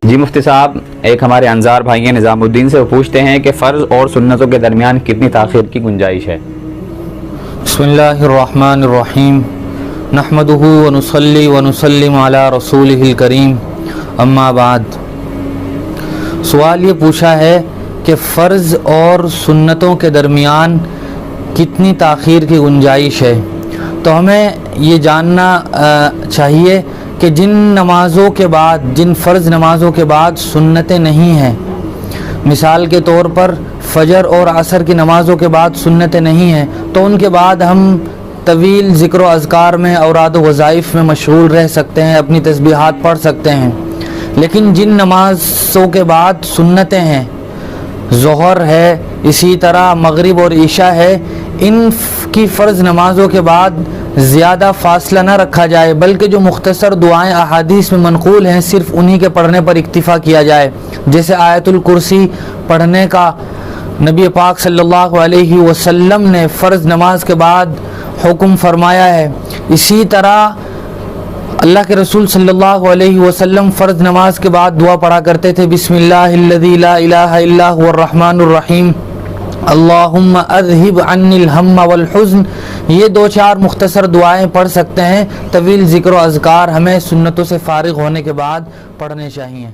جی مفتی صاحب، ایک ہمارے انصار بھائی ہیں نظام الدین سے، وہ پوچھتے ہیں کہ فرض اور سنتوں کے درمیان کتنی تاخیر کی گنجائش ہے؟ بسم اللہ الرحمن الرحیم، نحمدہ ونصلی ونسلم علی رسولہ الکریم، اما بعد۔ سوال یہ پوچھا ہے کہ فرض اور سنتوں کے درمیان کتنی تاخیر کی گنجائش ہے، تو ہمیں یہ جاننا چاہیے کہ جن نمازوں کے بعد، جن فرض نمازوں کے بعد سنتیں نہیں ہیں، مثال کے طور پر فجر اور عصر کی نمازوں کے بعد سنتیں نہیں ہیں، تو ان کے بعد ہم طویل ذکر و اذکار میں، اوراد و وظائف میں مشغول رہ سکتے ہیں، اپنی تسبیحات پڑھ سکتے ہیں۔ لیکن جن نمازوں کے بعد سنتیں ہیں، ظہر ہے، اسی طرح مغرب اور عشاء ہے، ان کی فرض نمازوں کے بعد زیادہ فاصلہ نہ رکھا جائے، بلکہ جو مختصر دعائیں احادیث میں منقول ہیں صرف انہی کے پڑھنے پر اکتفا کیا جائے، جیسے آیت الکرسی پڑھنے کا نبی پاک صلی اللہ علیہ وسلم نے فرض نماز کے بعد حکم فرمایا ہے۔ اسی طرح اللہ کے رسول صلی اللہ علیہ وسلم فرض نماز کے بعد دعا پڑھا کرتے تھے، بسم اللہ الذی لا الہ الا هو الرحمن الرحیم، اللہم اذہب عنی الہم والحزن۔ یہ 2-4 مختصر دعائیں پڑھ سکتے ہیں۔ طویل ذکر و اذکار ہمیں سنتوں سے فارغ ہونے کے بعد پڑھنے چاہیے۔